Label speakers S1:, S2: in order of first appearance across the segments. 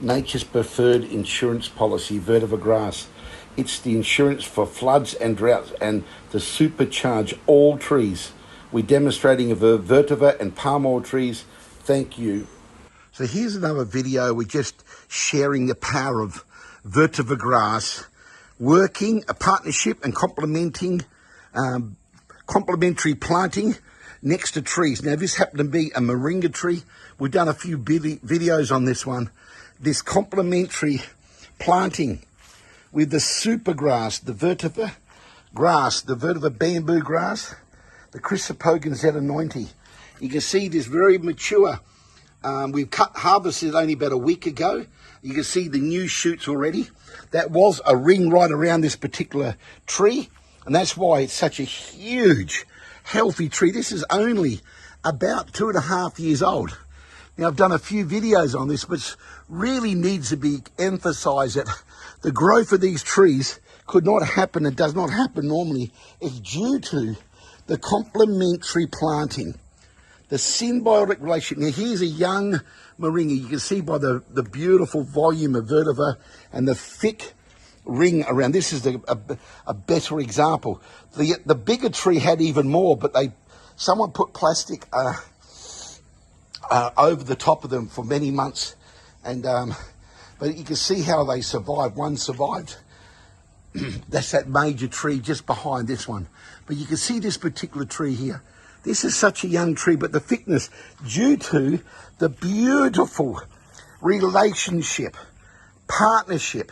S1: nature's preferred insurance policy, vetiver grass. It's the insurance for floods and droughts and to supercharge all trees. We're demonstrating of vetiver and palm oil trees. Thank you. So here's another video. We're just sharing the power of vetiver grass, working a partnership and complementary planting next to trees. Now this happened to be a Moringa tree. We've done a few videos on this one. This complementary planting with the super grass, the vetiver grass, the vetiver bamboo grass, the Chrysopogon Z90. You can see this very mature. We've harvested only about a week ago. You can see the new shoots already. That was a ring right around this particular tree, and that's why it's such a huge, healthy tree. This is only about 2.5 years old. Now, I've done a few videos on this, which really needs to be emphasized that the growth of these trees could not happen and does not happen normally. It's due to the complementary planting, the symbiotic relationship. Now, here's a young Moringa. You can see by the beautiful volume of vetiver and the thick ring around. This is a better example. The bigger tree had even more, but someone put plastic over the top of them for many months, and but you can see how they survived. One survived. That's that major tree just behind this one. But you can see this particular tree here. This is such a young tree, but the thickness due to the beautiful relationship, partnership.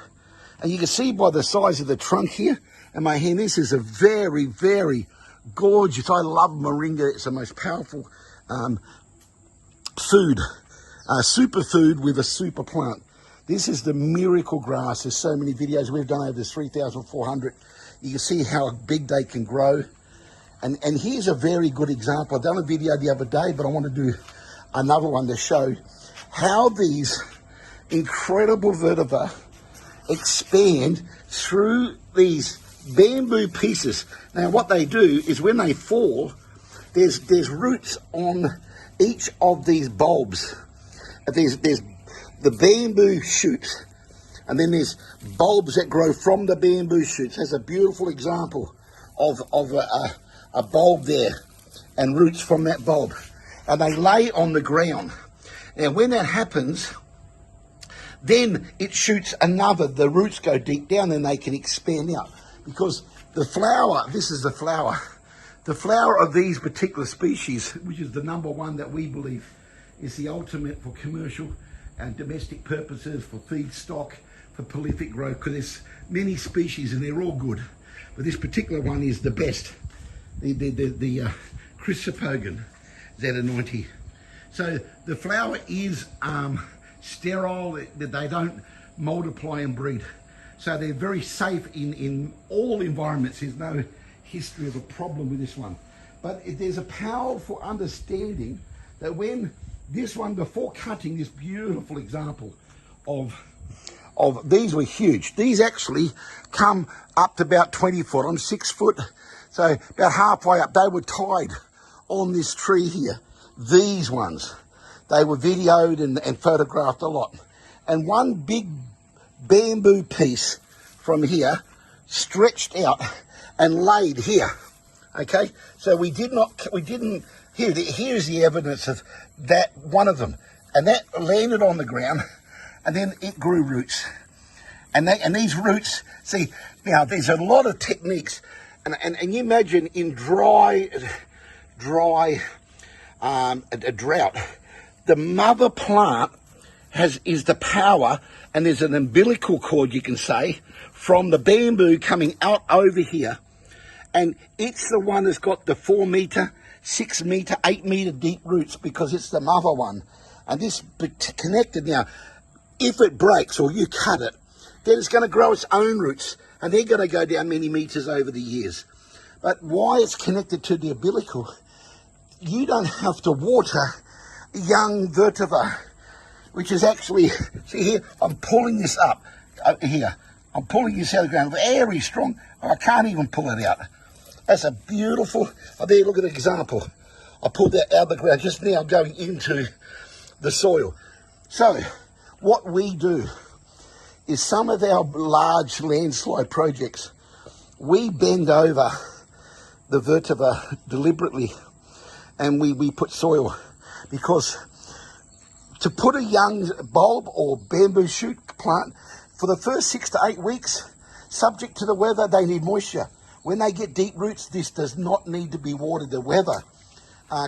S1: And you can see by the size of the trunk here and my hand, this is a very, very gorgeous. I love Moringa. It's the most powerful food, superfood with a super plant. This is the miracle grass. There's so many videos we've done over 3,400. You can see how big they can grow. And here's a very good example. I've done a video the other day, but I want to do another one to show how these incredible vetiver expand through these bamboo pieces. Now what they do is when they fall, there's roots on each of these bulbs. There's the bamboo shoots, and then there's bulbs that grow from the bamboo shoots. There's a beautiful example of a bulb there and roots from that bulb, and they lay on the ground. And when that happens, then it shoots another. The roots go deep down and they can expand out, because the flower, this is the flower. The flower of these particular species, which is the number one that we believe is the ultimate for commercial and domestic purposes, for feedstock, for prolific growth, because there's many species and they're all good, but this particular one is the best, the Chrysopogon Z90. So the flower is sterile, they don't multiply and breed. So they're very safe in all environments. There's no history of a problem with this one. But there's a powerful understanding that when this one, before cutting, this beautiful example of these were huge. These actually come up to about 20 foot. I'm 6 foot, so about halfway up. They were tied on this tree here. These ones, they were videoed and photographed a lot. And one big bamboo piece from here stretched out and laid here. Okay, so we didn't, here's the evidence of that, one of them, and that landed on the ground, and then it grew roots. And these roots, see, now there's a lot of techniques, and you imagine in a drought, the mother plant is the power, and there's an umbilical cord, you can say, from the bamboo coming out over here, and it's the one that's got the 4 meter, 6 meter, 8 meter deep roots, because it's the mother one. And this connected. Now, if it breaks or you cut it, then it's going to grow its own roots, and they're going to go down many meters over the years. But why it's connected to the umbilical, you don't have to water young vetiver, which is actually, see here, I'm pulling this up here. I'm pulling this out of the ground, very strong. I can't even pull it out. That's a beautiful, there, look at the example. I pulled that out of the ground just now going into the soil. So what we do is some of our large landslide projects, we bend over the vetiver deliberately and we put soil, because to put a young bulb or bamboo shoot plant for the first 6 to 8 weeks, subject to the weather, they need moisture. When they get deep roots, this does not need to be watered. The weather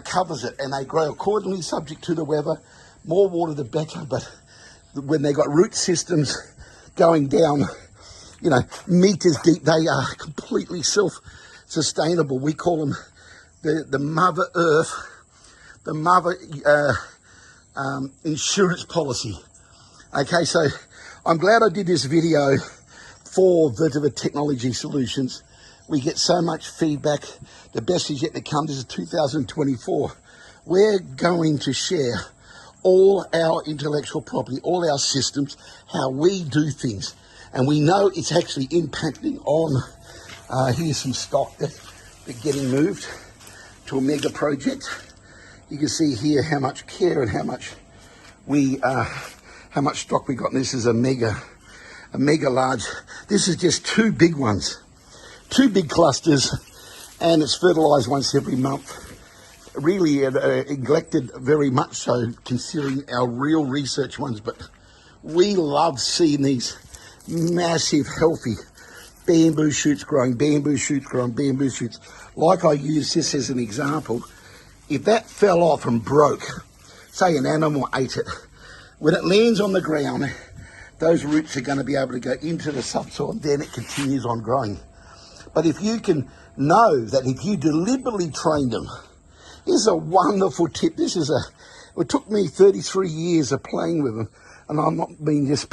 S1: covers it, and they grow accordingly, subject to the weather. More water the better, but when they got root systems going down, you know, meters deep, they are completely self-sustainable. We call them the Mother Earth, the Mother insurance policy. Okay, so I'm glad I did this video for Vetiver Technology Solutions. We get so much feedback. The best is yet to come. This is 2024. We're going to share all our intellectual property, all our systems, how we do things. And we know it's actually impacting on, here's some stock that are getting moved to a mega project. You can see here how much care and how much stock we got. And this is a mega large. This is just 2 big ones, 2 big clusters, and it's fertilized once every month. Really neglected very much so, considering our real research ones, but we love seeing these massive, healthy bamboo shoots growing, bamboo shoots growing, bamboo shoots. Like I use this as an example. If that fell off and broke, say an animal ate it, when it lands on the ground, those roots are going to be able to go into the subsoil, and then it continues on growing. But if you can know that if you deliberately train them, this is a wonderful tip. It took me 33 years of playing with them, and I'm not being just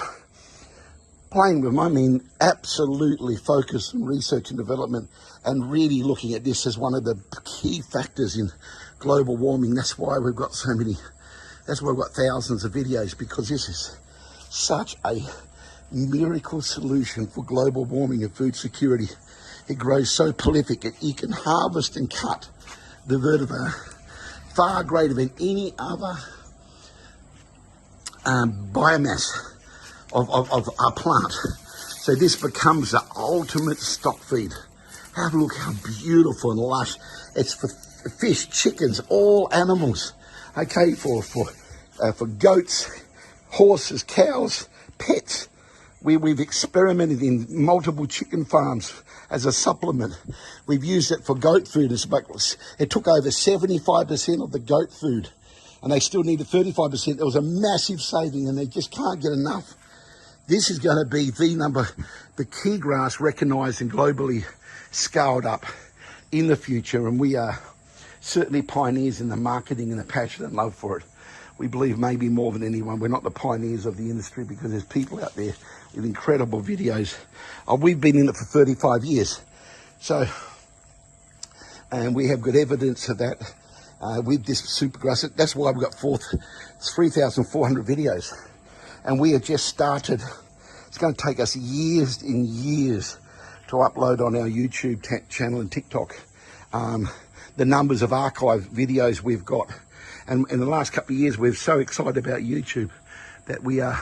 S1: playing with them, I mean absolutely focused on research and development and really looking at this as one of the key factors in global warming. That's why we've got so many, that's why we've got thousands of videos, because this is such a miracle solution for global warming and food security. It grows so prolific that you can harvest and cut the vetiver far greater than any other biomass of our plant. So this becomes the ultimate stock feed. Have a look how beautiful and lush. It's for fish, chickens, all animals. Okay, for goats, horses, cows, pets. We've experimented in multiple chicken farms as a supplement. We've used it for goat food. It took over 75% of the goat food, and they still needed 35%. There was a massive saving, and they just can't get enough. This is going to be the key grass recognised and globally scaled up in the future, and we are certainly pioneers in the marketing and the passion and love for it. We believe maybe more than anyone. We're not the pioneers of the industry, because there's people out there with incredible videos. We've been in it for 35 years. So, and we have good evidence of that with this super grass. That's why we've got 3,400 videos. And we have just started. It's going to take us years and years to upload on our YouTube channel and TikTok the numbers of archive videos we've got. And in the last couple of years, we're so excited about YouTube that we're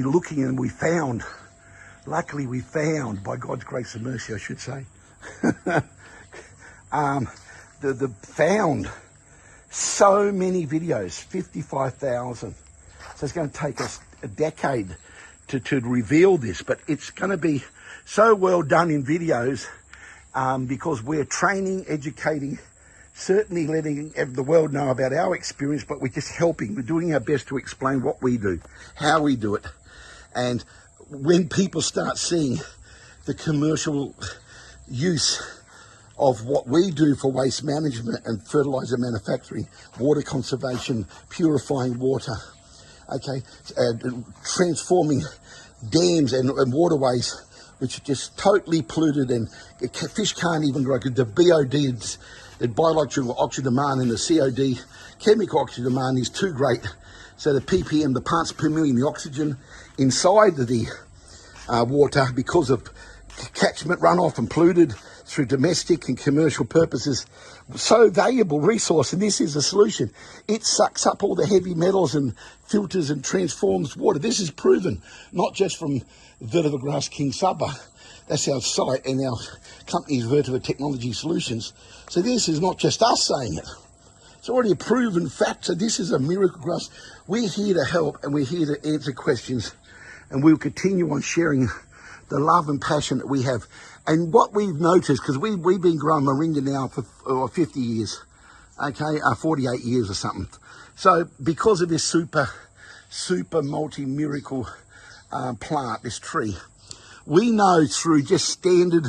S1: looking, and luckily we found, by God's grace and mercy, I should say, found so many videos, 55,000. So it's going to take us a decade to reveal this, but it's going to be so well done in videos because we're training, educating, certainly letting the world know about our experience, but we're just helping. We're doing our best to explain what we do, how we do it. And when people start seeing the commercial use of what we do for waste management and fertilizer manufacturing, water conservation, purifying water, okay, transforming dams and waterways which are just totally polluted, and fish can't even grow because the BOD, the biological oxygen demand, and the COD, chemical oxygen demand, is too great. So the ppm, the parts per million, the oxygen inside the water, because of catchment runoff and polluted through domestic and commercial purposes. So valuable resource, and this is a solution. It sucks up all the heavy metals and filters and transforms water. This is proven, not just from Vetiver Grass King SABAH. That's our site and our company's Vetiver Technology Solutions. So this is not just us saying it. It's already a proven fact. So this is a miracle grass. We're here to help, and we're here to answer questions, and we'll continue on sharing the love and passion that we have. And what we've noticed, because we've been growing Moringa now for 50 years, okay, 48 years or something. So because of this super multi-miracle plant, this tree, we know through just standard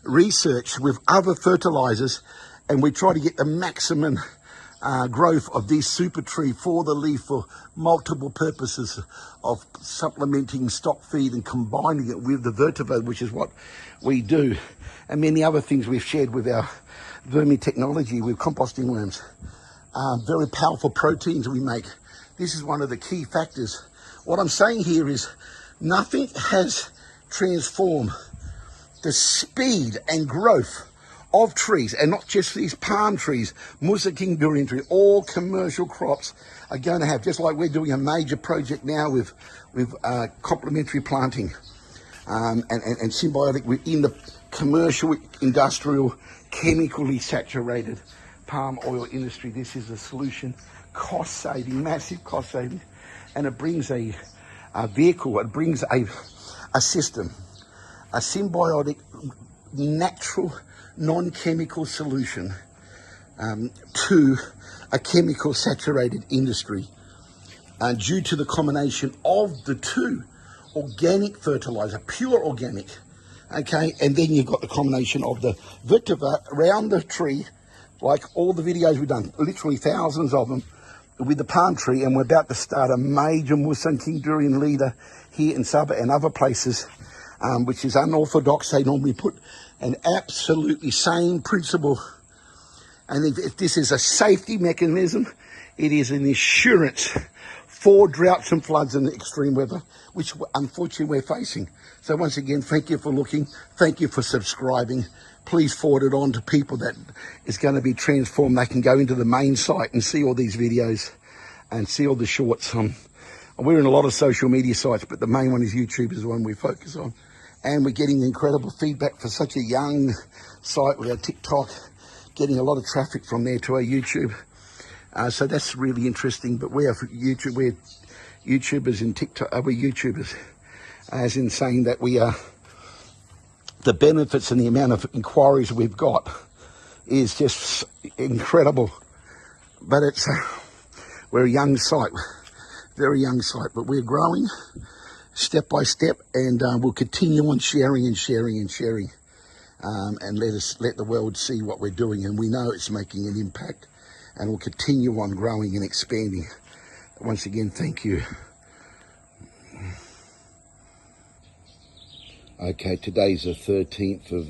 S1: research with other fertilizers, and we try to get the maximum growth of this super tree for the leaf for multiple purposes of supplementing stock feed and combining it with the vetiver, which is what we do, and many other things we've shared with our vermi technology with composting worms. Very powerful proteins we make. This is one of the key factors. What I'm saying here is nothing has transformed the speed and growth of trees, and not just these palm trees, Musa King durian tree. All commercial crops are going to have, just like we're doing a major project now with complementary planting and symbiotic within the commercial, industrial, chemically saturated palm oil industry. This is a solution, cost saving, massive cost saving, and it brings a vehicle, it brings a system, a symbiotic, natural, non-chemical solution to a chemical saturated industry due to the combination of the two, organic fertilizer, pure organic, okay, and then you've got the combination of the vetiver around the tree, like all the videos we've done, literally thousands of them with the palm tree, and we're about to start a major Musa King durian leader here in SABAH and other places, which is unorthodox. They normally put an absolutely same principle, and if this is a safety mechanism, it is an assurance for droughts and floods and extreme weather, which unfortunately we're facing. So once again, thank you for looking, thank you for subscribing. Please forward it on to people that is going to be transformed. They can go into the main site and see all these videos and see all the shorts. We're in a lot of social media sites, but the main one is YouTube, is the one we focus on. And we're getting incredible feedback for such a young site with our TikTok, getting a lot of traffic from there to our YouTube. So that's really interesting. But we're YouTubers in TikTok, we're YouTubers, as in saying that we are, the benefits and the amount of inquiries we've got is just incredible. But it's, we're a young site, very young site, but we're growing step by step, and we'll continue on sharing and sharing and sharing, and let the world see what we're doing, and we know it's making an impact, and we'll continue on growing and expanding. Once again, thank you. Okay, today's the 13th of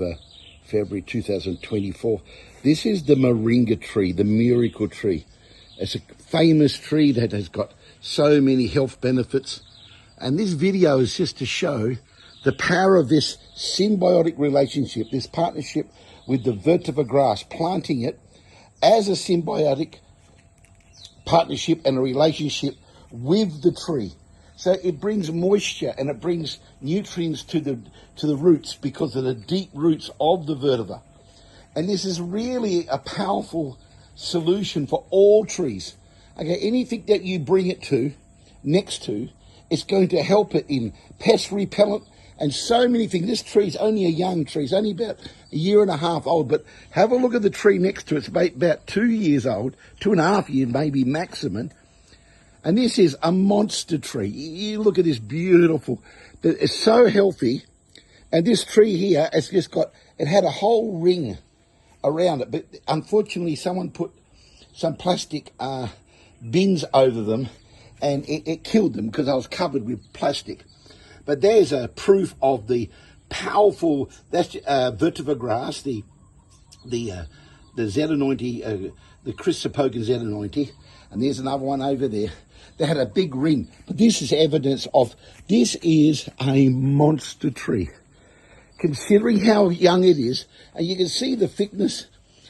S1: February 2024. This is the Moringa tree, the miracle tree. It's a famous tree that has got so many health benefits. And this video is just to show the power of this symbiotic relationship, this partnership with the vetiver grass, planting it as a symbiotic partnership and a relationship with the tree. So it brings moisture and it brings nutrients to the roots because of the deep roots of the vetiver. And this is really a powerful solution for all trees. Okay, anything that you bring it to, next to, it's going to help it in pest repellent and so many things. This tree's only a young tree. It's only about a year and a half old, but have a look at the tree next to it. It's about 2 years old, 2.5 years maybe maximum. And this is a monster tree. You look at this beautiful, it's so healthy. And this tree here, it's just got, it had a whole ring around it. But unfortunately, someone put some plastic bins over them, and it killed them because I was covered with plastic. But there's a proof of the powerful, that's vetiver grass, the Z90, the Chrysopogon Z90, and there's another one over there. They had a big ring, but this is evidence of, this is a monster tree. considering how young it is, and you can see the thickness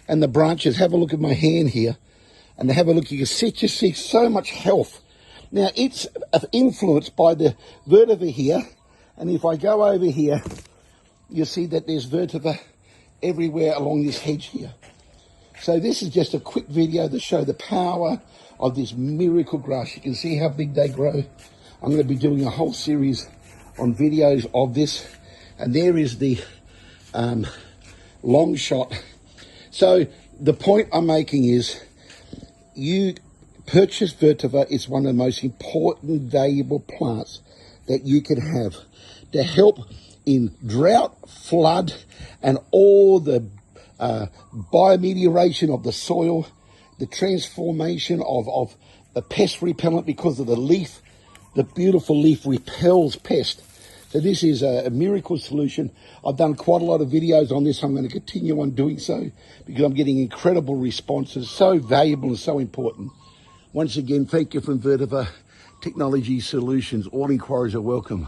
S1: and the branches. Have a look at my hand here, and have a look. You can just see so much health. Now, it's influenced by the vetiver here, and if I go over here, you'll see that there's vetiver everywhere along this hedge here. So this is just a quick video to show the power of this miracle grass. You can see how big they grow. I'm going to be doing a whole series on videos of this. And there is the long shot. So the point I'm making is, you purchase vetiver. It's one of the most important, valuable plants that you can have to help in drought, flood, and all the biomelioration of the soil, the transformation of the pest repellent because of the leaf. The beautiful leaf repels pest. So this is a miracle solution. I've done quite a lot of videos on this. I'm going to continue on doing so because I'm getting incredible responses. So valuable and so important. Once again, thank you from Vetiver Technology Solutions. All inquiries are welcome.